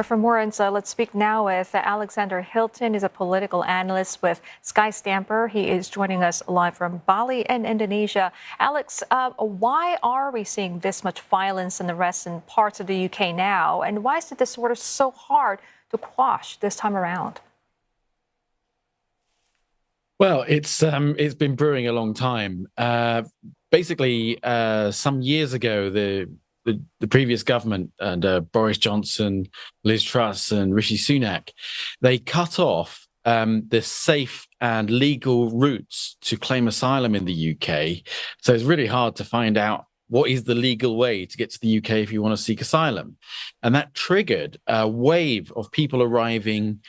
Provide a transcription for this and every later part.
Or for more insight, let's speak now with Alexander Hilton. He's a political analyst with Sky Stamper. He is joining us live from Bali in Indonesia. Alex, why are we seeing this much violence in the western parts of the UK now? And why is the disorder so hard to quash this time around? Well, it's been brewing a long time. Basically, some years ago, the previous government and Boris Johnson, Liz Truss, and Rishi Sunak, they cut off the safe and legal routes to claim asylum in the UK. So it's really hard to find out what is the legal way to get to the UK if you want to seek asylum. And that triggered a wave of people arriving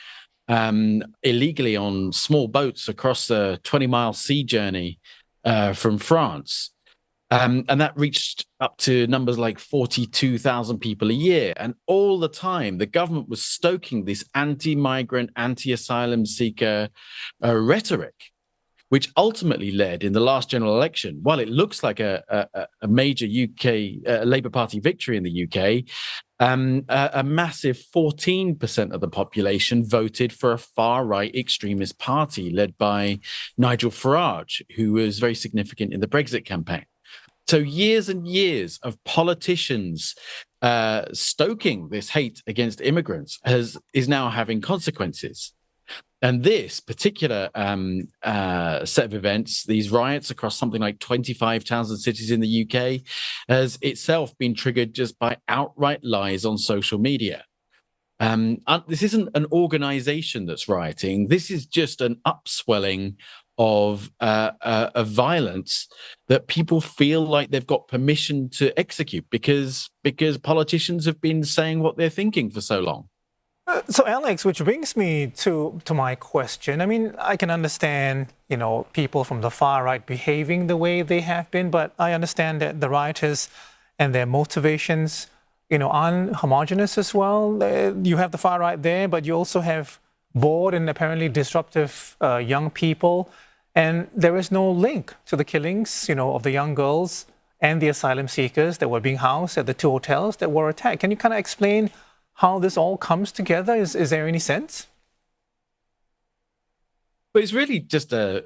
illegally on small boats across a 20-mile sea journey from France. And that reached up to numbers like 42,000 people a year. And all the time, the government was stoking this anti-migrant, anti-asylum seeker rhetoric, which ultimately led in the last general election, while it looks like a major UK Labour Party victory in the UK, a massive 14% of the population voted for a far-right extremist party led by Nigel Farage, who was very significant in the Brexit campaign. So years and years of politicians stoking this hate against immigrants is now having consequences. And this particular set of events, these riots across something like 25 towns and cities in the UK, has itself been triggered just by outright lies on social media. This isn't an organization that's rioting. This is just an upswelling of violence that people feel like they've got permission to execute because politicians have been saying what they're thinking for so long. So, Alex, which brings me to my question. I mean, I can understand, people from the far right behaving the way they have been, but I understand that the rioters and their motivations, aren't homogenous as well. You have the far right there, but you also have bored and apparently disruptive young people. And there is no link to the killings, of the young girls and the asylum seekers that were being housed at the two hotels that were attacked. Can you kind of explain how this all comes together? Is there any sense? But it's really just a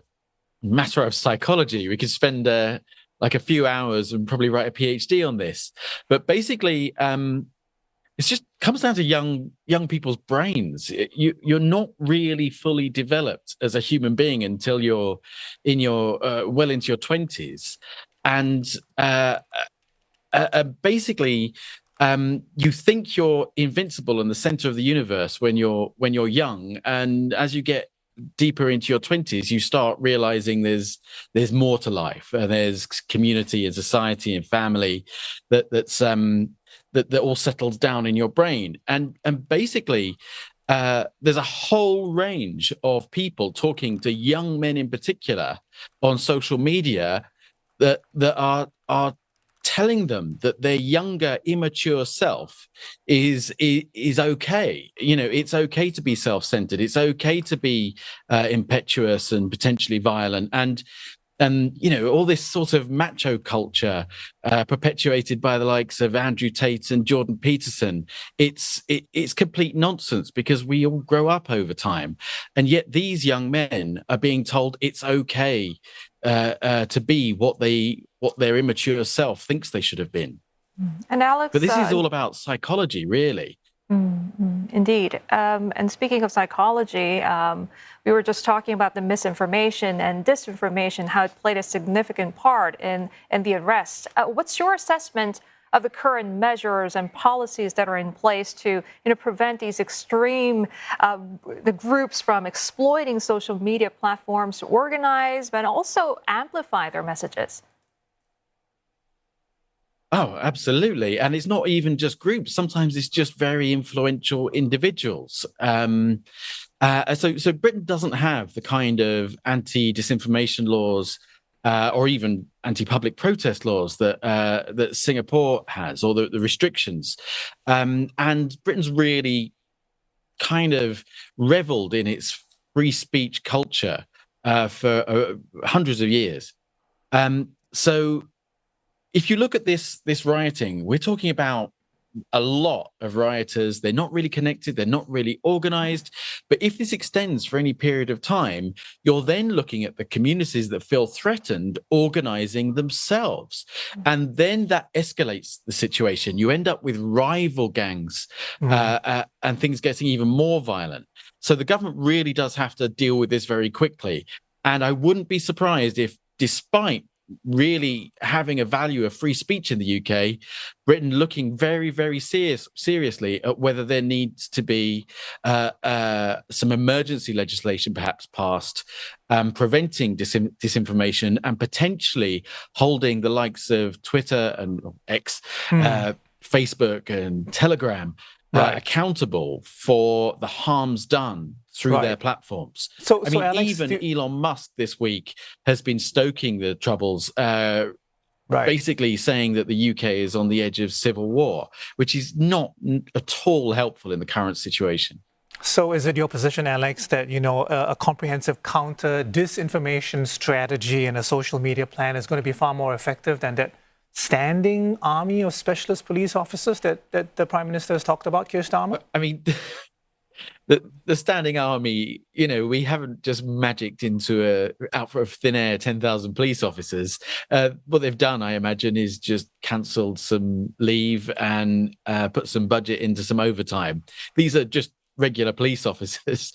matter of psychology. We could spend like a few hours and probably write a PhD on this. But basically, it just comes down to young people's brains. You're not really fully developed as a human being until you're in your well into your 20s, and basically. You think you're invincible in the center of the universe when you're young, and as you get deeper into your 20s, you start realizing there's more to life. There's community and society and family that all settles down in your brain, and basically. There's a whole range of people talking to young men in particular on social media that are telling them that their younger, immature self is okay. It's okay to be self-centered. It's okay to be impetuous and potentially violent. And all this sort of macho culture perpetuated by the likes of Andrew Tate and Jordan Peterson, it's complete nonsense because we all grow up over time. And yet these young men are being told it's okay to be what their immature self thinks they should have been. And Alex, but this is all about psychology, really. Indeed. And speaking of psychology, we were just talking about the misinformation and disinformation, how it played a significant part in the arrest. What's your assessment of the current measures and policies that are in place to prevent these extreme the groups from exploiting social media platforms to organize but also amplify their messages? Oh, absolutely. And it's not even just groups. Sometimes it's just very influential individuals. So Britain doesn't have the kind of anti-disinformation laws or even anti-public protest laws that Singapore has, or the restrictions. And Britain's really kind of reveled in its free speech culture for hundreds of years. So if you look at this rioting, we're talking about a lot of rioters. They're not really connected. They're not really organized. But if this extends for any period of time, you're then looking at the communities that feel threatened organizing themselves. And then that escalates the situation. You end up with rival gangs and things getting even more violent. So the government really does have to deal with this very quickly. And I wouldn't be surprised if, despite really having a value of free speech in the UK, Britain looking very, very seriously at whether there needs to be some emergency legislation perhaps passed, preventing disinformation and potentially holding the likes of Twitter and X, Facebook and Telegram accountable for the harms done through their platforms. So I mean, Alex, even Elon Musk this week has been stoking the troubles, basically saying that the UK is on the edge of civil war, which is not at all helpful in the current situation. So is it your position, Alex, that, you know, a comprehensive counter disinformation strategy and a social media plan is going to be far more effective than that standing army of specialist police officers that the Prime Minister has talked about, Keir Starmer? I mean, the standing army, you know, we haven't just magicked into out of thin air 10,000 police officers. What they've done, I imagine, is just cancelled some leave and put some budget into some overtime. These are just regular police officers.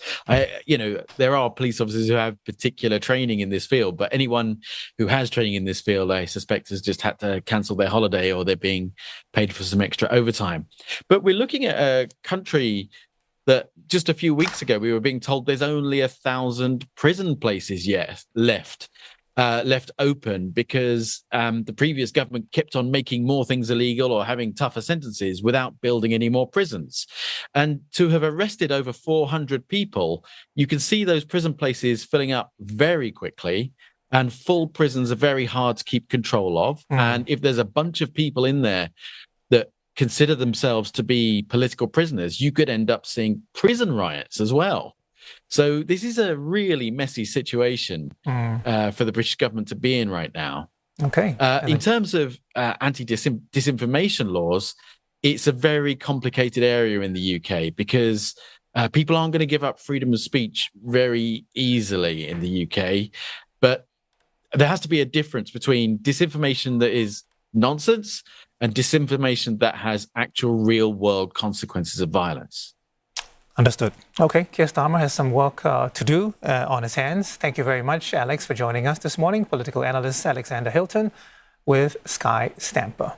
You know, there are police officers who have particular training in this field, but anyone who has training in this field, I suspect, has just had to cancel their holiday or they're being paid for some extra overtime. But we're looking at a country that just a few weeks ago we were being told there's only 1,000 prison places left open because the previous government kept on making more things illegal or having tougher sentences without building any more prisons. And to have arrested over 400 people, you can see those prison places filling up very quickly, and full prisons are very hard to keep control of. And if there's a bunch of people in there that consider themselves to be political prisoners, you could end up seeing prison riots as well. So this is a really messy situation for the British government to be in right now. Okay. In terms of anti-disinformation laws, it's a very complicated area in the UK because people aren't going to give up freedom of speech very easily in the UK. But there has to be a difference between disinformation that is nonsense and disinformation that has actual real-world consequences of violence. Understood. Okay, Keir Starmer has some work to do on his hands. Thank you very much, Alex, for joining us this morning. Political analyst Alexander Hilton with Sky Stamper.